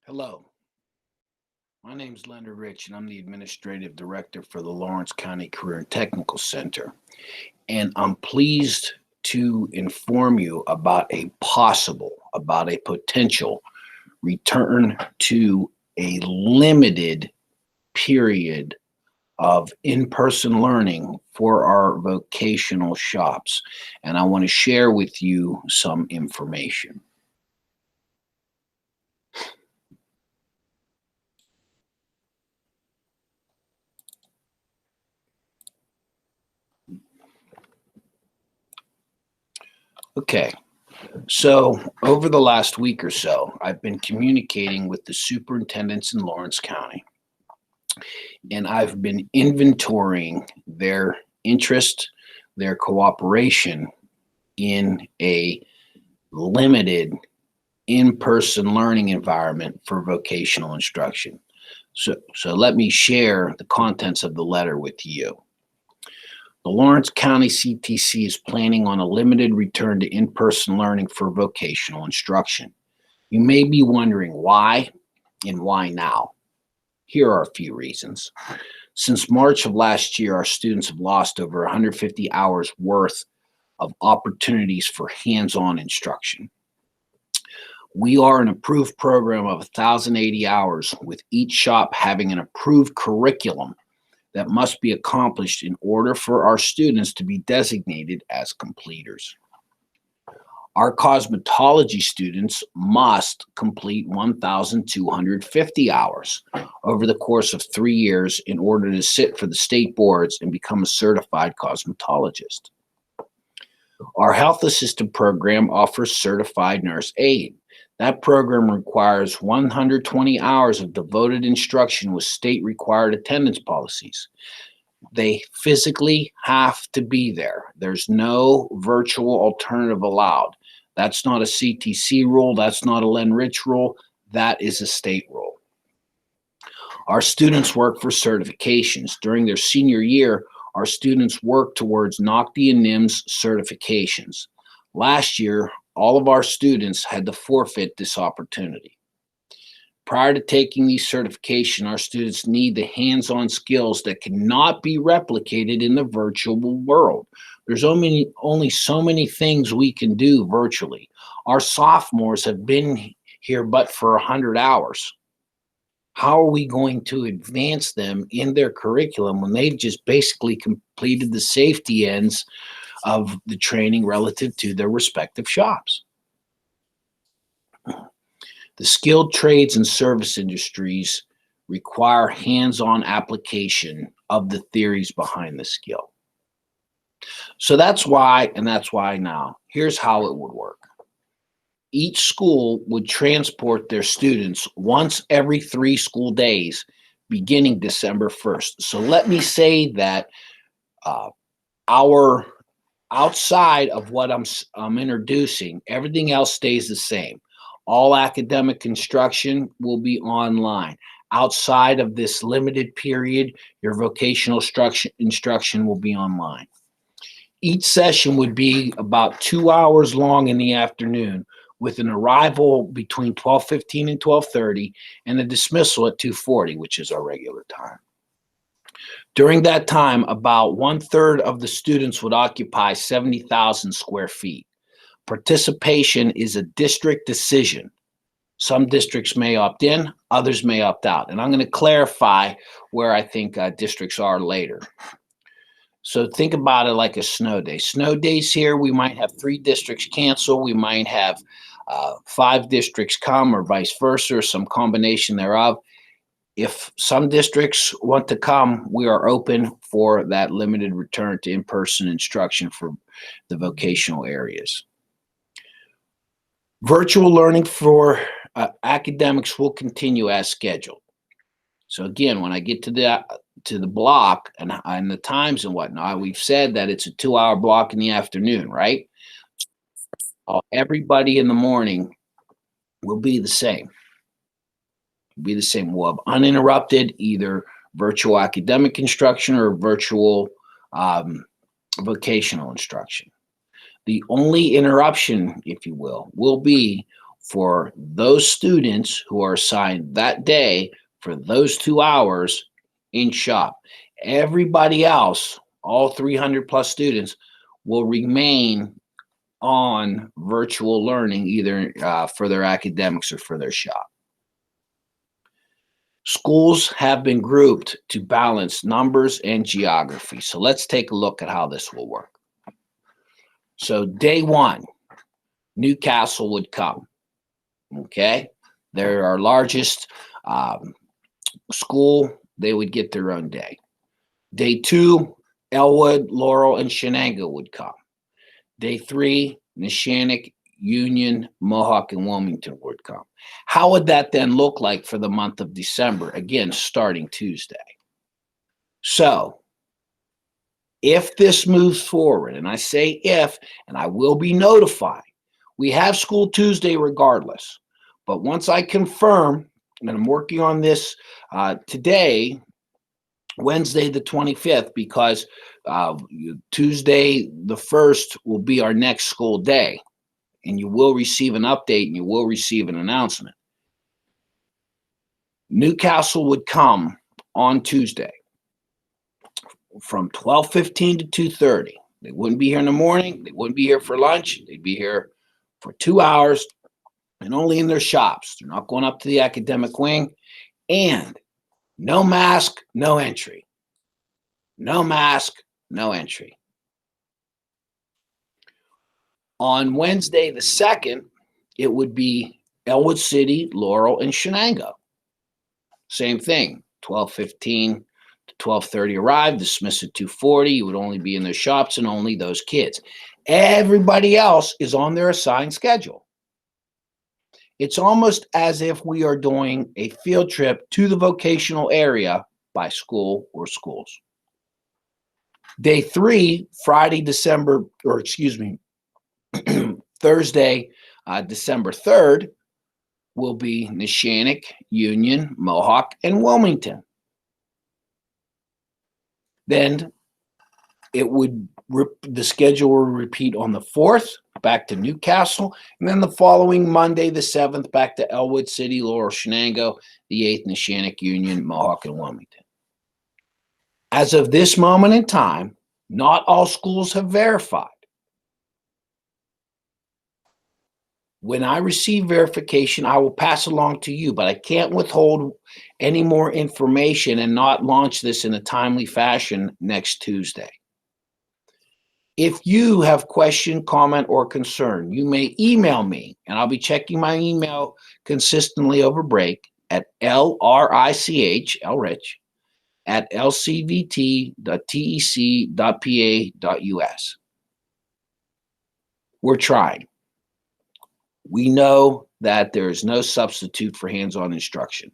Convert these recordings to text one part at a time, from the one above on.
Hello, my name is Leonard Rich, and I'm the Administrative Director for the Lawrence County Career and Technical Center. And I'm pleased to inform you about a potential return to a limited period of in-person learning for our vocational shops. And I want to share with you some information. Okay, so over the last week or so, I've been communicating with the superintendents in Lawrence County, and I've been inventorying their interest, their cooperation in a limited in-person learning environment for vocational instruction. So let me share the contents of the letter with you. The Lawrence County CTC is planning on a limited return to in-person learning for vocational instruction. You may be wondering why and why now. Here are a few reasons. Since March of last year, our students have lost over 150 hours worth of opportunities for hands-on instruction. We are an approved program of 1,080 hours, with each shop having an approved curriculum that must be accomplished in order for our students to be designated as completers. Our cosmetology students must complete 1,250 hours over the course of 3 years in order to sit for the state boards and become a certified cosmetologist. Our health assistant program offers certified nurse aid. That program requires 120 hours of devoted instruction with state required attendance policies. They physically have to be there. There's no virtual alternative allowed. That's not a CTC rule. That's not a Len Rich rule. That is a state rule. Our students work for certifications. During their senior year, our students work towards NOCTI and NIMS certifications. Last year, all of our students had to forfeit this opportunity. Prior to taking these certifications, our students need the hands-on skills that cannot be replicated in the virtual world. There's only so many things we can do virtually. Our sophomores have been here but for 100 hours. How are we going to advance them in their curriculum when they've just basically completed the safety ends of the training relative to their respective shops? The skilled trades and service industries require hands-on application of the theories behind the skill. So that's why now. Here's how it would work. Each school would transport their students once every 3 school days, beginning December 1st. So let me say that our outside of what I'm introducing, everything else stays the same. All academic instruction will be online. Outside of this limited period, your vocational instruction will be online. Each session would be about 2 hours long in the afternoon, with an arrival between 12:15 and 12:30 and a dismissal at 2:40, which is our regular time. During that time, about 1/3 of the students would occupy 70,000 square feet. Participation is a district decision. Some districts may opt in, others may opt out. And I'm going to clarify where I think districts are later. So think about it like a snow day. Snow days here, we might have 3 districts cancel. We might have 5 districts come, or vice versa, or some combination thereof. If some districts want to come, we are open for that limited return to in-person instruction for the vocational areas. Virtual learning for academics will continue as scheduled. So again, when I get to the block and the times and whatnot, we've said that it's a 2-hour block in the afternoon, right? Everybody in the morning will be the same. We'll have uninterrupted either virtual academic instruction or virtual vocational instruction. The only interruption, if you will be for those students who are assigned that day for those 2 hours in shop. Everybody else, all 300 plus students, will remain on virtual learning, either for their academics or for their shop. Schools have been grouped to balance numbers and geography. So let's take a look at how this will work. So day one, Newcastle would come. Okay, they're our largest school. They would get their own day. Day two, Elwood, Laurel, and Shenango would come. Day three, Neshannock, Union, Mohawk, and Wilmington would come. How would that then look like for the month of December? Again, starting Tuesday. So if this moves forward, and I say if, and I will be notified, we have school Tuesday regardless. But once I confirm, and I'm working on this today, Wednesday the 25th, because Tuesday the 1st will be our next school day. And you will receive an update and you will receive an announcement. Newcastle would come on Tuesday from 12:15 to 2:30. They wouldn't be here in the morning. They wouldn't be here for lunch. They'd be here for 2 hours and only in their shops. They're not going up to the academic wing. And no mask, no entry. No mask, no entry. On Wednesday the 2nd, it would be Elwood City, Laurel, and Shenango. Same thing, 12:15 to 12:30 arrive, dismiss at 2:40. You would only be in their shops and only those kids. Everybody else is on their assigned schedule. It's almost as if we are doing a field trip to the vocational area by school or schools. Day three, Thursday, December 3rd, will be Neshannock, Union, Mohawk, and Wilmington. Then the schedule will repeat on the 4th, back to Newcastle, and then the following Monday, the 7th, back to Elwood City, Laurel, Shenango, the 8th, Neshannock, Union, Mohawk, and Wilmington. As of this moment in time, not all schools have verified. When I receive verification, I will pass along to you, but I can't withhold any more information and not launch this in a timely fashion next Tuesday. If you have question, comment, or concern, you may email me, and I'll be checking my email consistently over break at Lrich at lcvt.tec.pa.us. We're trying. We know that there is no substitute for hands-on instruction.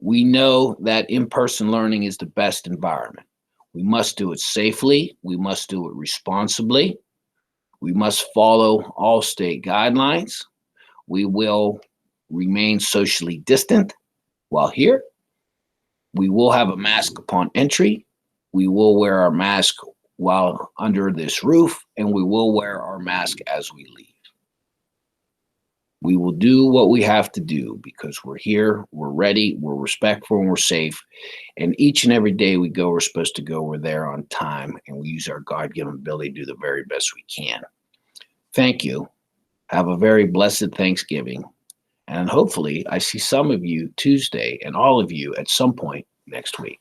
We know that in-person learning is the best environment. We must do it safely. We must do it responsibly. We must follow all state guidelines. We will remain socially distant while here. We will have a mask upon entry. We will wear our mask while under this roof, and we will wear our mask as we leave. We will do what we have to do because we're here, we're ready, we're respectful, and we're safe. And each and every day we go, we're supposed to go, we're there on time, and we use our God-given ability to do the very best we can. Thank you. Have a very blessed Thanksgiving. And hopefully I see some of you Tuesday and all of you at some point next week.